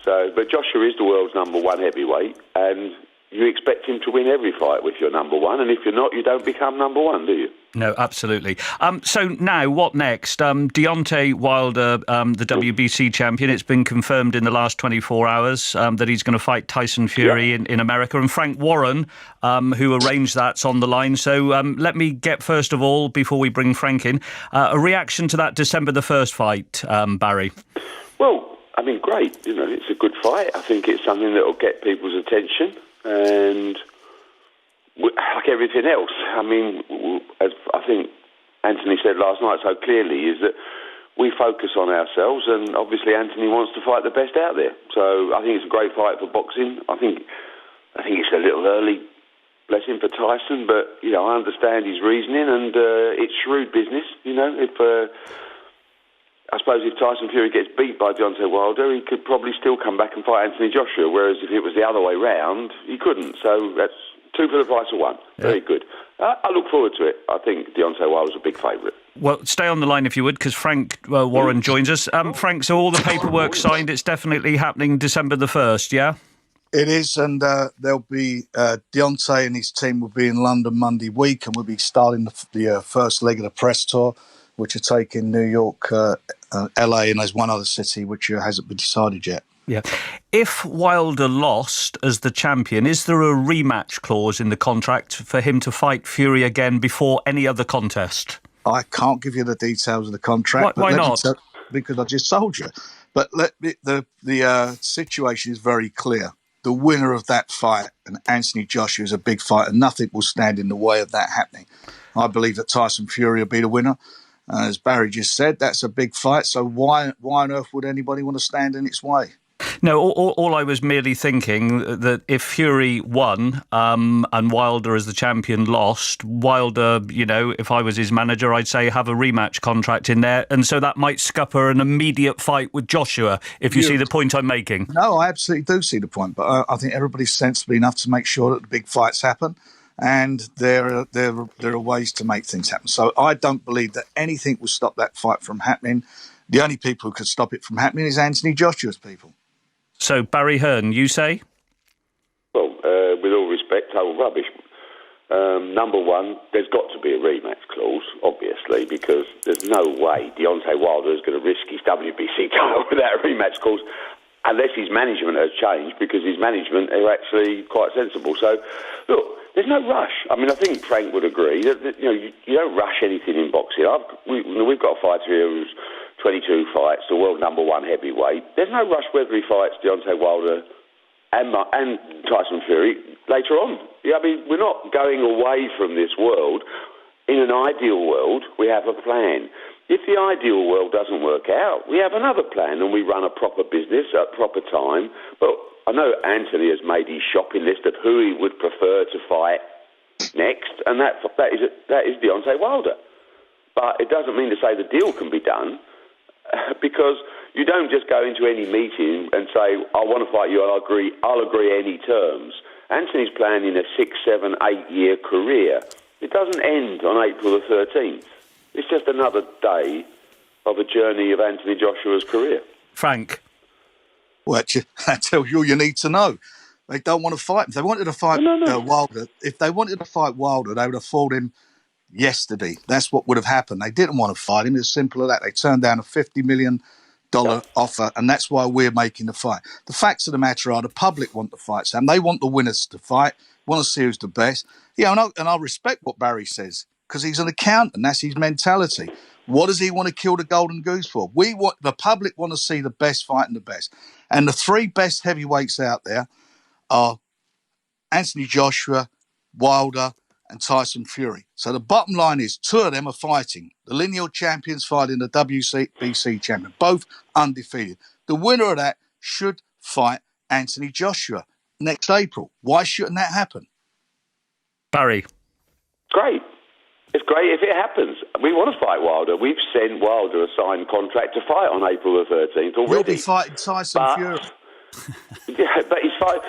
So, but Joshua is the world's number one heavyweight, and you expect him to win every fight if you're number one, and if you're not, you don't become number one, do you? No, absolutely. So now, what next? Deontay Wilder, the WBC champion, it's been confirmed in the last 24 hours that he's going to fight Tyson Fury in America. And Frank Warren, who arranged that's on the line. So let me get, first of all, before we bring Frank in, a reaction to that December the 1st fight, Barry. Well, I mean, great. You know, it's a good fight. I think it's something that will get people's attention. And like everything else, I mean, as I think Anthony said last night so clearly, is that we focus on ourselves, and obviously Anthony wants to fight the best out there. So I think it's a great fight for boxing. I think it's a little early, bless him, for Tyson, but you know, I understand his reasoning, and it's shrewd business. You know, I suppose if Tyson Fury gets beat by Deontay Wilder, he could probably still come back and fight Anthony Joshua, whereas if it was the other way round, he couldn't. So that's 2 for the price of 1. Yeah. Very good. I look forward to it. I think Deontay Wilder's a big favourite. Well, stay on the line if you would, because Frank Warren joins us. Frank, so all the paperwork signed, it's definitely happening December the 1st, yeah? It is, and there'll be Deontay and his team will be in London Monday week, and we'll be starting the first leg of the press tour, which will take in New York, LA, and there's one other city which hasn't been decided yet. Yeah. If Wilder lost as the champion, is there a rematch clause in the contract for him to fight Fury again before any other contest? I can't give you the details of the contract. Why not? Because I just told you. But the situation is very clear. The winner of that fight, and Anthony Joshua, is a big fight, and nothing will stand in the way of that happening. I believe that Tyson Fury will be the winner. As Barry just said, that's a big fight, so why on earth would anybody want to stand in its way? No, all I was merely thinking that if Fury won and Wilder as the champion lost, Wilder, you know, if I was his manager, I'd say have a rematch contract in there, and so that might scupper an immediate fight with Joshua, if you see the point I'm making. No, I absolutely do see the point, but I think everybody's sensible enough to make sure that the big fights happen. And there are ways to make things happen. So I don't believe that anything will stop that fight from happening. The only people who could stop it from happening is Anthony Joshua's people. So, Barry Hearn, you say? Well, with all respect, total rubbish. Number one, there's got to be a rematch clause, obviously, because there's no way Deontay Wilder is going to risk his WBC title without a rematch clause, unless his management has changed, because his management are actually quite sensible. So, look, there's no rush. I mean, I think Frank would agree that you know, you don't rush anything in boxing. We've got a fighter here who's 22 fights, the world number one heavyweight. There's no rush whether he fights Deontay Wilder and Tyson Fury later on. Yeah, I mean, we're not going away from this world. In an ideal world, we have a plan. If the ideal world doesn't work out, we have another plan and we run a proper business at proper time. But I know Anthony has made his shopping list of who he would prefer to fight next, and that is Deontay Wilder. But it doesn't mean to say the deal can be done, because you don't just go into any meeting and say, I want to fight you, I'll agree any terms. Anthony's planning a 6, 7, 8 year career. It doesn't end on April the 13th. It's just another day of a journey of Anthony Joshua's career. Frank? Well, that tells you all you need to know. They don't want to fight him. If they wanted to fight Wilder, they would have fought him yesterday. That's what would have happened. They didn't want to fight him. It's simple as that. They turned down a $50 million offer, and that's why we're making the fight. The facts of the matter are the public want the fight, Sam. They want the winners to fight, want to see who's the best. Yeah, and I respect what Barry says, because he's an accountant. That's his mentality. What does he want to kill the golden goose for? The public want to see the best fighting the best. And the 3 best heavyweights out there are Anthony Joshua, Wilder, and Tyson Fury. So the bottom line is 2 of them are fighting. The lineal champions fighting the WBC champion, both undefeated. The winner of that should fight Anthony Joshua next April. Why shouldn't that happen? Barry? Great. It's great if it happens. We want to fight Wilder. We've sent Wilder a signed contract to fight on April the 13th already. You'll be fighting Tyson Fury. Yeah, but he's fight.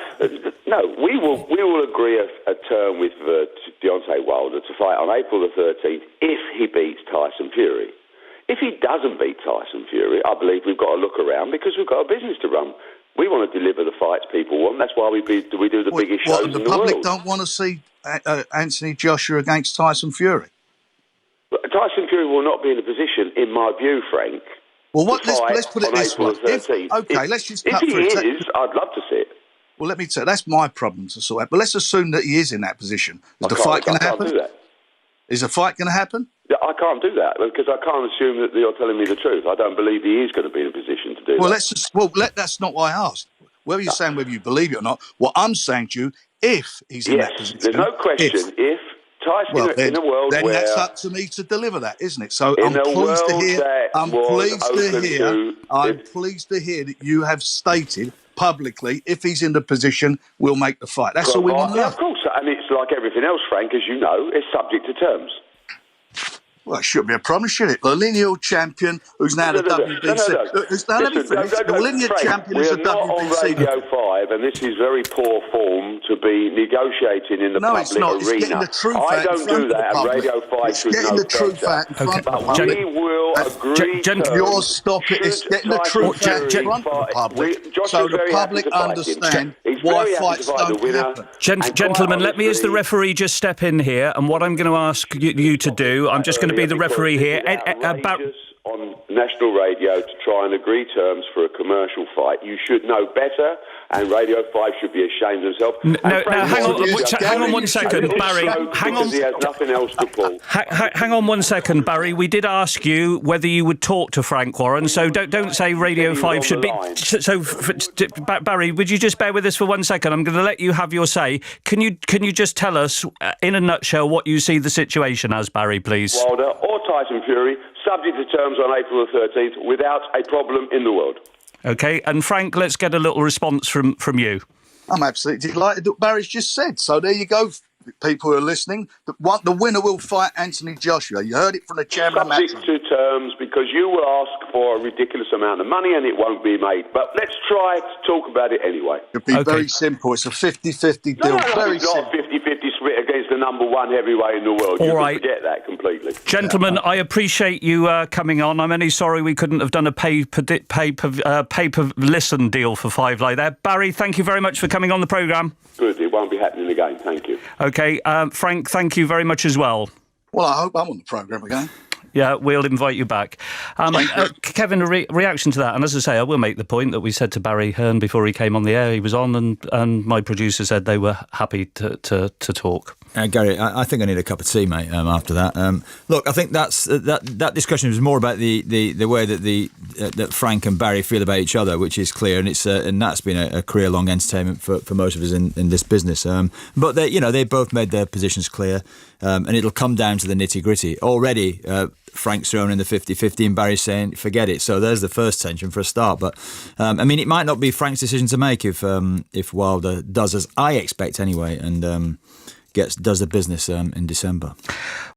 No, we will agree a term with Deontay Wilder to fight on April the 13th if he beats Tyson Fury. If he doesn't beat Tyson Fury, I believe we've got to look around because we've got a business to run. We want to deliver the fights people want. That's why we do the biggest shows in the world. The public don't want to see Anthony Joshua against Tyson Fury. But Tyson Fury will not be in a position, in my view, Frank. Well, let's put it this way. Let's just cut through. If he is, I'd love to see it. Well, let me tell you, that's my problem to sort out. But let's assume that he is in that position. Is the fight going to happen? I can't do that. Is the fight going to happen? I can't do that because I can't assume that you're telling me the truth. I don't believe he is going to be in a position to do that. That's not what I asked. Whether you're saying whether you believe it or not, what I'm saying to you, if he's in that position. There's no question. If Tyson in a world then where... that's up to me to deliver that, isn't it? So I'm pleased to hear that you have stated publicly, if he's in the position, we'll make the fight. That's all we want to know. Of course, and it's like everything else, Frank, as you know, it's subject to terms. Well, it shouldn't be a problem, should it? The lineal champion, who's now the WBC. The lineal champion is the WBC. We're not on Radio 5, and this is very poor form to be negotiating in the public arena. No, it's not. It's getting the truth I don't do that, and Radio 5 should know better. It's getting the truth out in front of the public. We will agree terms. You're stopping it. It's getting the truth out in front of the public, so the public understand why fights don't happen. Gentlemen, let me as the referee just step in here, and what I'm going to ask you to do, I'm just going to be the referee here. On national radio to try and agree terms for a commercial fight. You should know better, and Radio 5 should be ashamed of themselves. Hang on one second, Barry. Hang on. He has nothing else to pull. Hang on one second, Barry. We did ask you whether you would talk to Frank Warren, so don't say Radio 5 should be... So, Barry, would you just bear with us for 1 second? I'm going to let you have your say. Can you just tell us, in a nutshell, what you see the situation as, Barry, please? Wilder or Tyson Fury, subject to terms on April the 13th, without a problem in the world. OK, and Frank, let's get a little response from you. I'm absolutely delighted that Barry's just said. So there you go, people who are listening. The winner will fight Anthony Joshua. You heard it from the chairman. Subject to terms, because you will ask for a ridiculous amount of money and it won't be made. But let's try to talk about it anyway. It'll be very simple. It's a 50-50 deal. Very simple. Not a 50-50 split against the number one heavyweight in the world. You can forget that completely. Gentlemen, I appreciate you coming on. I'm only sorry we couldn't have done a pay-per-listen deal for Five Live there. Barry, thank you very much for coming on the programme. Good. It won't be happening again. Thank you. OK, Frank, thank you very much as well. Well, I hope I'm on the programme again. Yeah, we'll invite you back. Kevin, a reaction to that, and as I say, I will make the point that we said to Barry Hearn before he came on the air, he was on, and my producer said they were happy to talk. Gary, I think I need a cup of tea, mate, after that. Look, I think that discussion was more about the way that Frank and Barry feel about each other, which is clear, and that's been a career-long entertainment for most of us in this business. But they both made their positions clear, and it'll come down to the nitty-gritty. Already, Frank's thrown in the 50-50 and Barry's saying, forget it. So there's the first tension for a start. But, it might not be Frank's decision to make if Wilder does, as I expect anyway, and does the business in December.